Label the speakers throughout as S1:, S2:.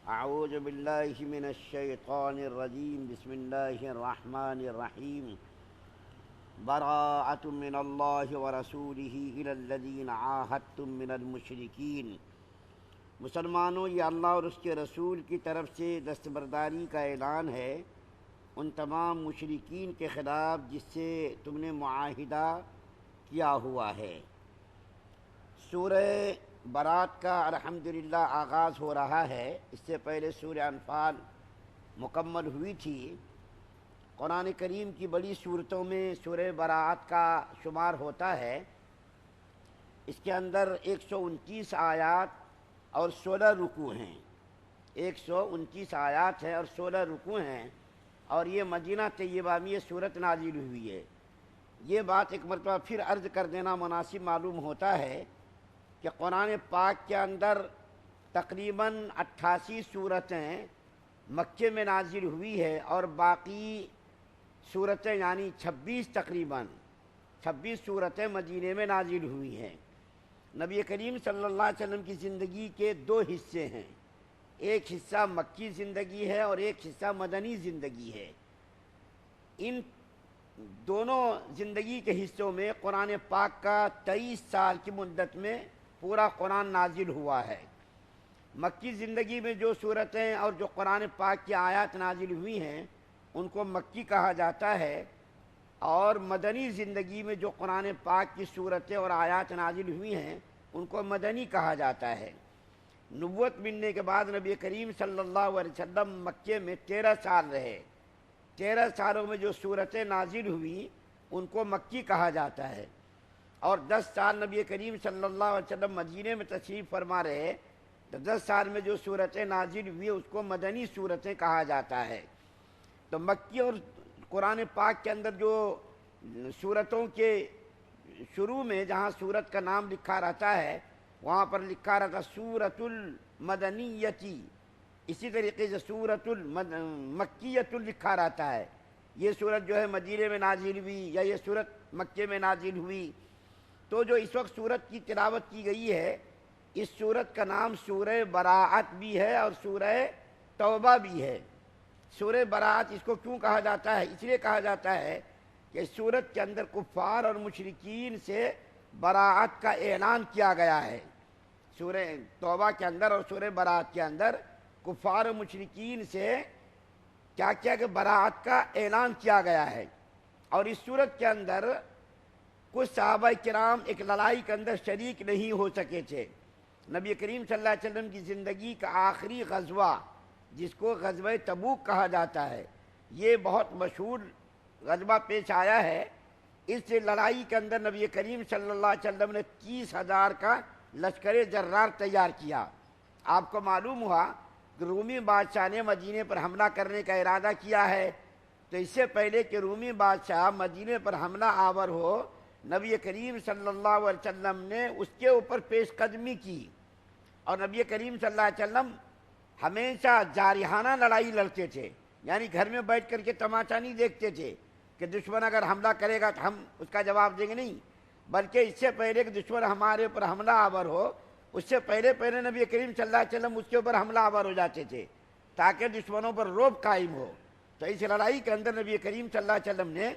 S1: اعوذ باللہ من الشیطان الرجیم بسم اللہ الرحمن الرحیم براءۃ من اللہ ورسولہ الی الذین عاہدتم من المشرکین۔ مسلمانوں، یہ اللہ اور اس کے رسول کی طرف سے دستبرداری کا اعلان ہے ان تمام مشرکین کے خلاف جس سے تم نے معاہدہ کیا ہوا ہے۔ سورہ برات کا الحمدللہ آغاز ہو رہا ہے۔ اس سے پہلے سورہ انفال مکمل ہوئی تھی۔ قرآن کریم کی بڑی صورتوں میں سورہ برات کا شمار ہوتا ہے۔ اس کے اندر 129 آیات اور 16 رکوع ہیں۔ 129 آیات ہیں اور 16 رکوع ہیں، اور یہ مدینہ طیبہ میں یہ صورت نازل ہوئی ہے۔ یہ بات ایک مرتبہ پھر عرض کر دینا مناسب معلوم ہوتا ہے کہ قرآن پاک کے اندر تقریباً 88 صورتیں مکے میں نازل ہوئی ہے، اور باقی صورتیں یعنی 26 صورتیں مدینے میں نازل ہوئی ہیں۔ نبی کریم صلی اللہ علیہ وسلم کی زندگی کے دو حصے ہیں، ایک حصہ مکی زندگی ہے اور ایک حصہ مدنی زندگی ہے۔ ان دونوں زندگی کے حصوں میں قرآن پاک کا 23 سال کی مدت میں پورا قرآن نازل ہوا ہے۔ مکی زندگی میں جو صورتیں اور جو قرآن پاک کی آیات نازل ہوئی ہیں ان کو مکی کہا جاتا ہے، اور مدنی زندگی میں جو قرآن پاک کی صورتیں اور آیات نازل ہوئی ہیں ان کو مدنی کہا جاتا ہے۔ نبوت ملنے کے بعد نبی کریم صلی اللہ علیہ وسلم مکے میں 13 سال رہے۔ 13 سالوں میں جو صورتیں نازل ہوئی ان کو مکی کہا جاتا ہے، اور 10 سال نبی کریم صلی اللہ علیہ وسلم مدینے میں تشریف فرما رہے تو 10 سال میں جو صورتیں نازل ہوئی اس کو مدنی صورتیں کہا جاتا ہے۔ تو مکی اور قرآن پاک کے اندر جو صورتوں کے شروع میں جہاں صورت کا نام لکھا رہتا ہے وہاں پر لکھا رہتا سورۃ المدنیتی، اسی طریقے سے سورۃ المکیۃ لکھا رہتا ہے۔ یہ صورت جو ہے مدینے میں نازل ہوئی یا یہ صورت مکے میں نازل ہوئی۔ تو جو اس وقت صورت کی تلاوت کی گئی ہے اس صورت کا نام سورہ براءت بھی ہے اور سورہ توبہ بھی ہے۔ سورہ براءت اس کو کیوں کہا جاتا ہے؟ اس لیے کہا جاتا ہے کہ اس صورت کے اندر کفار اور مشرکین سے براءت کا اعلان کیا گیا ہے۔ سورہ توبہ کے اندر اور سورہ براءت کے اندر کفار و مشرکین سے کیا کیا کہ براءت کا اعلان کیا گیا ہے۔ اور اس صورت کے اندر کچھ صحابہ کرام ایک لڑائی کے اندر شریک نہیں ہو سکے تھے۔ نبی کریم صلی اللہ علیہ وسلم کی زندگی کا آخری غزوہ جس کو غزوہ تبوک کہا جاتا ہے، یہ بہت مشہور غزوہ پیش آیا ہے۔ اس لڑائی کے اندر نبی کریم صلی اللہ علیہ وسلم نے 30,000 کا لشکر جرار تیار کیا۔ آپ کو معلوم ہوا کہ رومی بادشاہ نے مدینے پر حملہ کرنے کا ارادہ کیا ہے، تو اس سے پہلے کہ رومی بادشاہ مدینے پر حملہ آور ہو نبی کریم صلی اللہ علیہ وسلم نے اس کے اوپر پیش قدمی کی، اور نبی کریم صلی اللہ علیہ وسلم ہمیشہ جارحانہ لڑائی لڑتے تھے، یعنی گھر میں بیٹھ کر کے تماشا نہیں دیکھتے تھے کہ دشمن اگر حملہ کرے گا تو ہم اس کا جواب دیں گے، نہیں، بلکہ اس سے پہلے کہ دشمن ہمارے اوپر حملہ آور ہو اس سے پہلے نبی کریم صلی اللہ علیہ وسلم اس کے اوپر حملہ آور ہو جاتے تھے تاکہ دشمنوں پر رعب قائم ہو۔ تو اس لڑائی کے اندر نبی کریم صلی اللہ علیہ وسلم نے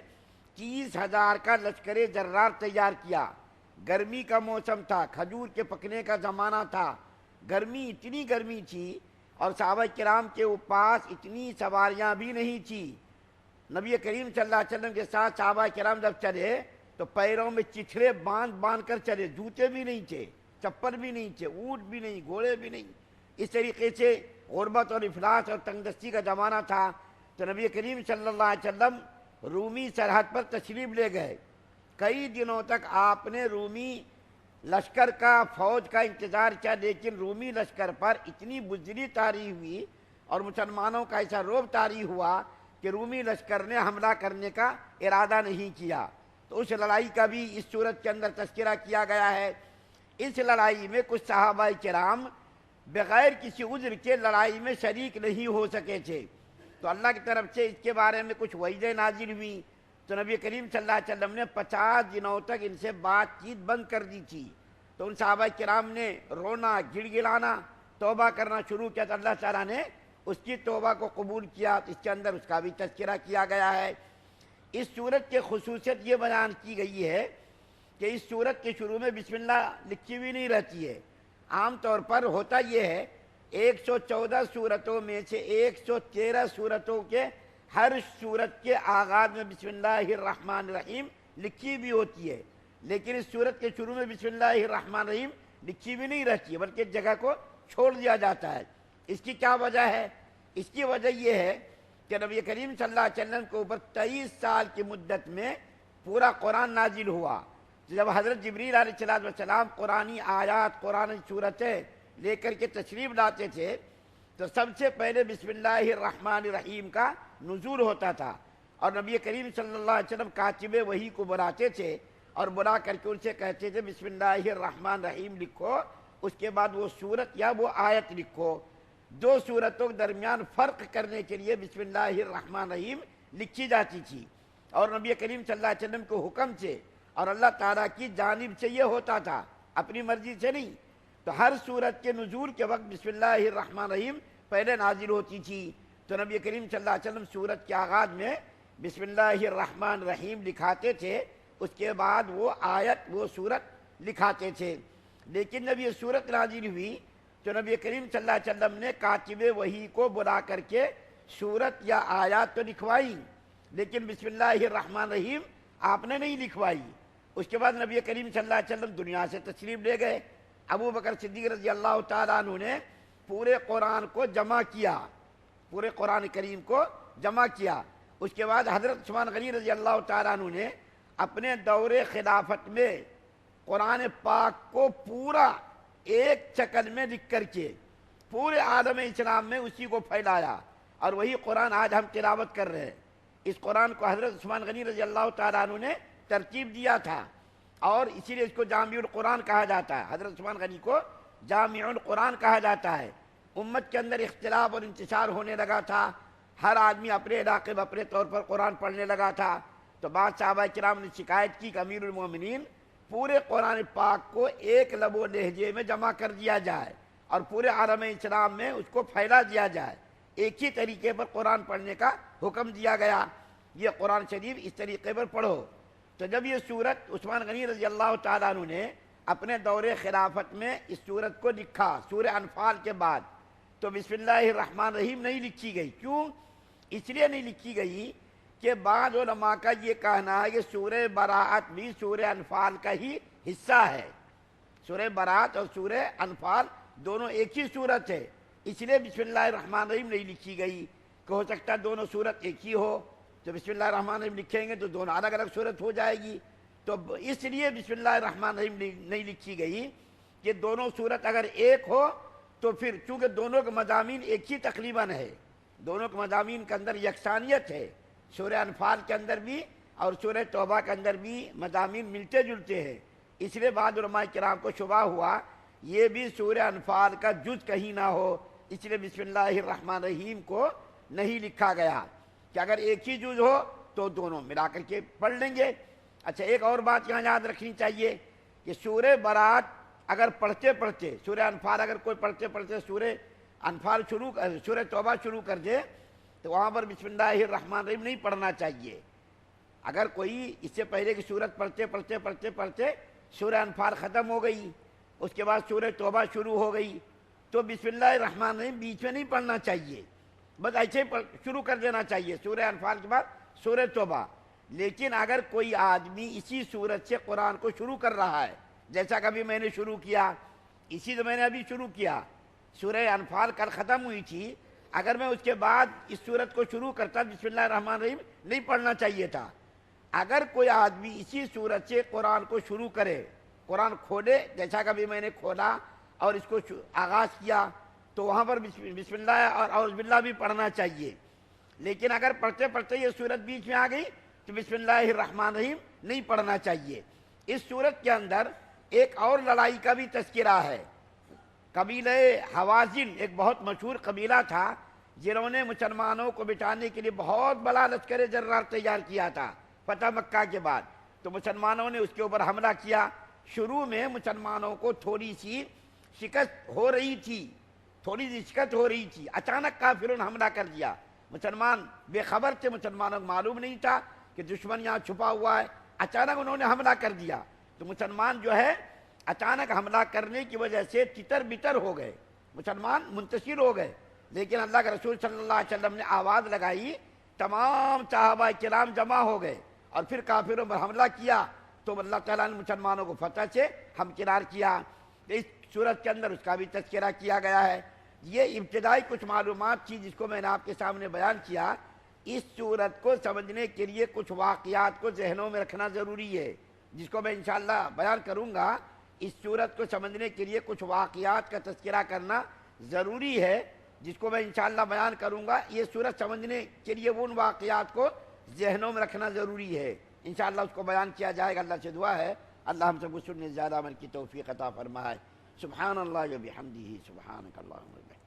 S1: 30,000 کا لشکر جرار تیار کیا۔ گرمی کا موسم تھا، کھجور کے پکنے کا زمانہ تھا، گرمی اتنی گرمی تھی، اور صحابہ کرام کے پاس اتنی سواریاں بھی نہیں تھی۔ نبی کریم صلی اللہ علیہ وسلم کے ساتھ صحابہ کرام جب چلے تو پیروں میں چتھڑے باندھ کر چلے، جوتے بھی نہیں تھے، چپل بھی نہیں تھے، اونٹ بھی نہیں، گھوڑے بھی نہیں۔ اس طریقے سے غربت اور افلاس اور تنگدستی کا زمانہ تھا۔ تو نبی کریم صلی اللہ علیہ وسلم رومی سرحد پر تشریف لے گئے۔ کئی دنوں تک آپ نے رومی لشکر کا، فوج کا انتظار کیا، لیکن رومی لشکر پر اتنی بزدلی طاری ہوئی اور مسلمانوں کا ایسا رعب طاری ہوا کہ رومی لشکر نے حملہ کرنے کا ارادہ نہیں کیا۔ تو اس لڑائی کا بھی اس صورت کے اندر تذکرہ کیا گیا ہے۔ اس لڑائی میں کچھ صحابہ کرام بغیر کسی عذر کے لڑائی میں شریک نہیں ہو سکے تھے، تو اللہ کی طرف سے اس کے بارے میں کچھ وعیدیں نازل ہوئی۔ تو نبی کریم صلی اللہ علیہ وسلم نے 50 دنوں تک ان سے بات چیت بند کر دی تھی۔ تو ان صحابہ کرام نے رونا، گڑ گڑانا توبہ کرنا شروع کیا تو اللہ تعالیٰ نے اس کی توبہ کو قبول کیا، اس کے اندر اس کا بھی تذکرہ کیا گیا ہے۔ اس سورت کی خصوصیت یہ بیان کی گئی ہے کہ اس سورت کے شروع میں بسم اللہ لکھی ہوئی نہیں رہتی ہے۔ عام طور پر ہوتا یہ ہے 114 سورتوں میں سے 113 سورتوں کے ہر سورت کے آغاز میں بسم اللہ الرحمن الرحیم لکھی بھی ہوتی ہے، لیکن اس سورت کے شروع میں بسم اللہ الرحمن الرحیم لکھی بھی نہیں رہتی ہے، بلکہ جگہ کو چھوڑ دیا جاتا ہے۔ اس کی کیا وجہ ہے؟ اس کی وجہ یہ ہے کہ نبی کریم صلی اللہ علیہ وسلم کے اوپر 23 سال کی مدت میں پورا قرآن نازل ہوا۔ جب حضرت جبریل علیہ السلام قرآنی آیات، قرآنی صورتیں لے کر کے تشریف لاتے تھے تو سب سے پہلے بسم اللہ الرحمن الرحیم کا نزول ہوتا تھا، اور نبی کریم صلی اللہ علیہ وسلم کاتب وحی کو بلاتے تھے اور بلا کر کے ان سے کہتے تھے بسم اللہ الرحمن الرحیم لکھو، اس کے بعد وہ سورت یا وہ آیت لکھو۔ دو سورتوں کے درمیان فرق کرنے کے لیے بسم اللہ الرحمن الرحیم لکھی جاتی تھی، اور نبی کریم صلی اللہ علیہ وسلم کے حکم سے اور اللہ تعالیٰ کی جانب سے یہ ہوتا تھا، اپنی مرضی سے نہیں۔ تو ہر سورت کے نزول کے وقت بسم اللہ الرحمن الرحیم پہلے نازل ہوتی تھی، تو نبی کریم صلی اللہ علیہ وسلم سورت کے آغاز میں بسم اللہ الرحمن الرحیم لکھاتے تھے، اس کے بعد وہ آیت، وہ سورت لکھاتے تھے۔ لیکن جب یہ سورت نازل ہوئی تو نبی کریم صلی اللہ علیہ وسلم نے کاتب وحی کو بلا کر کے سورت یا آیات تو لکھوائی، لیکن بسم اللہ الرحمن الرحیم آپ نے نہیں لکھوائی۔ اس کے بعد نبی کریم صلی اللہ علیہ وسلم دنیا سے تشریف لے گئے۔ ابو بکر صدیق رضی اللہ تعالیٰ عنہ نے پورے قرآن کو جمع کیا، پورے قرآن کریم کو جمع کیا۔ اس کے بعد حضرت عثمان غنی رضی اللہ تعالیٰ عنہ نے اپنے دور خلافت میں قرآن پاک کو پورا ایک شکل میں لکھ کر کے پورے عالم اسلام میں اسی کو پھیلایا، اور وہی قرآن آج ہم تلاوت کر رہے ہیں۔ اس قرآن کو حضرت عثمان غنی رضی اللہ تعالیٰ عنہ نے ترتیب دیا تھا، اور اسی لیے اس کو جامع القرآن کہا جاتا ہے۔ حضرت عثمان غنی کو جامع القرآن کہا جاتا ہے۔ امت کے اندر اختلاف اور انتشار ہونے لگا تھا، ہر آدمی اپنے علاقے میں اپنے طور پر قرآن پڑھنے لگا تھا، تو بعض صحابہ کرام نے شکایت کی کہ امیر المومنین پورے قرآن پاک کو ایک لب و لہجے میں جمع کر دیا جائے اور پورے عالم اسلام میں اس کو پھیلا دیا جائے، ایک ہی طریقے پر قرآن پڑھنے کا حکم دیا گیا، یہ قرآن شریف اس طریقے پر پڑھو۔ تو جب یہ سورت عثمان غنی رضی اللہ تعالیٰ عنہ نے اپنے دور خلافت میں اس سورت کو لکھا سورہ انفال کے بعد، تو بسم اللہ الرحمن الرحیم نہیں لکھی گئی۔ کیوں؟ اس لیے نہیں لکھی گئی کہ بعض علماء کا یہ کہنا ہے کہ سورہ براءت بھی سورہ انفال کا ہی حصہ ہے۔ سورہ براءت اور سورہ انفال دونوں ایک ہی صورت ہے، اس لیے بسم اللہ الرحمن الرحیم نہیں لکھی گئی، کہ ہو سکتا ہے دونوں صورت ایک ہی ہو، تو بسم اللہ الرحمن الرحیم لکھیں گے تو دونوں الگ الگ صورت ہو جائے گی، تو اس لیے بسم اللہ الرحمن الرحیم نہیں لکھی گئی کہ دونوں صورت اگر ایک ہو تو پھر چونکہ دونوں کے مضامین ایک ہی تقریباً ہے، دونوں کے مضامین کے اندر یکسانیت ہے، سورہ انفال کے اندر بھی اور سورہ توبہ کے اندر بھی مضامین ملتے جلتے ہیں، اس لیے بعض علماء کرام کو شبہ ہوا یہ بھی سورہ انفال کا جز کہیں نہ ہو، اس لیے بسم اللہ الرحمن الرحیم کو نہیں لکھا گیا کہ اگر ایک ہی جز ہو تو دونوں ملا کر کے پڑھ لیں گے۔ اچھا، ایک اور بات یہاں یاد رکھنی چاہیے کہ سورہ برات اگر پڑھتے پڑھتے سورہ انفال اگر کوئی پڑھتے پڑھتے سورہ انفال سورہ توبہ شروع کر دے تو وہاں پر بسم اللہ الرحمن الرحیم نہیں پڑھنا چاہیے۔ اگر کوئی اس سے پہلے کی سورت پڑھتے سورہ انفال ختم ہو گئی، اس کے بعد سورہ توبہ شروع ہو گئی، تو بسم اللہ الرحمن الرحیم بیچ میں نہیں پڑھنا چاہیے، بس ایسے شروع کر دینا چاہیے سورہ انفال کے بعد سورہ توبہ۔ لیکن اگر کوئی آدمی اسی سورت سے قرآن کو شروع کر رہا ہے، جیسا کبھی میں نے شروع کیا، اسی سے میں نے ابھی شروع کیا، سورہ انفال کل ختم ہوئی تھی، اگر میں اس کے بعد اس سورت کو شروع کرتا بسم اللہ الرحمن الرحیم نہیں پڑھنا چاہیے تھا۔ اگر کوئی آدمی اسی سورت سے قرآن کو شروع کرے، قرآن کھولے جیسا کبھی میں نے کھولا اور اس کو آغاز کیا، تو وہاں پر بسم اللہ اور اعوذ باللہ بھی پڑھنا چاہیے۔ لیکن اگر پڑھتے پڑھتے یہ سورت بیچ میں آ گئی تو بسم اللہ الرحمن الرحیم نہیں پڑھنا چاہیے۔ اس سورت کے اندر ایک اور لڑائی کا بھی تذکرہ ہے۔ قبیلہ حوازن ایک بہت مشہور قبیلہ تھا جنہوں نے مسلمانوں کو بٹانے کے لیے بہت بڑا لشکر جرار تیار کیا تھا فتح مکہ کے بعد، تو مسلمانوں نے اس کے اوپر حملہ کیا۔ شروع میں مسلمانوں کو تھوڑی سی شکست ہو رہی تھی، تھوڑی سی شکست ہو رہی تھی، اچانک کافروں نے حملہ کر دیا، مسلمان بے خبر تھے، مسلمانوں کو معلوم نہیں تھا کہ دشمن یہاں چھپا ہوا ہے، اچانک انہوں نے حملہ کر دیا، تو مسلمان جو ہے اچانک حملہ کرنے کی وجہ سے تتر بتر ہو گئے، مسلمان منتشر ہو گئے، لیکن اللہ کے رسول صلی اللہ علیہ وسلم نے آواز لگائی، تمام صحابہ کرام جمع ہو گئے اور پھر کافروں پر حملہ کیا، تو اللہ تعالیٰ نے مسلمانوں کو فتح سے ہمکنار کیا۔ اس صورت کے اندر اس کا بھی تذکرہ کیا گیا ہے۔ یہ ابتدائی کچھ معلومات تھی جس کو میں نے آپ کے سامنے بیان کیا۔ اس صورت کو سمجھنے کے لیے کچھ واقعات کو ذہنوں میں رکھنا ضروری ہے، جس کو میں انشاءاللہ بیان کروں گا۔ اس صورت کو سمجھنے کے لیے کچھ واقعات کا تذکرہ کرنا ضروری ہے، جس کو میں انشاءاللہ بیان کروں گا۔ یہ صورت سمجھنے کے لیے ان واقعات کو ذہنوں میں رکھنا ضروری ہے، انشاءاللہ اس کو بیان کیا جائے گا۔ اللہ سے دعا ہے اللہ ہم سب کو سننے زیادہ عمل کی توفیق عطا فرمائے۔ سبحان اللہ و بحمدہ، سبحانک اللہم و بحمدک۔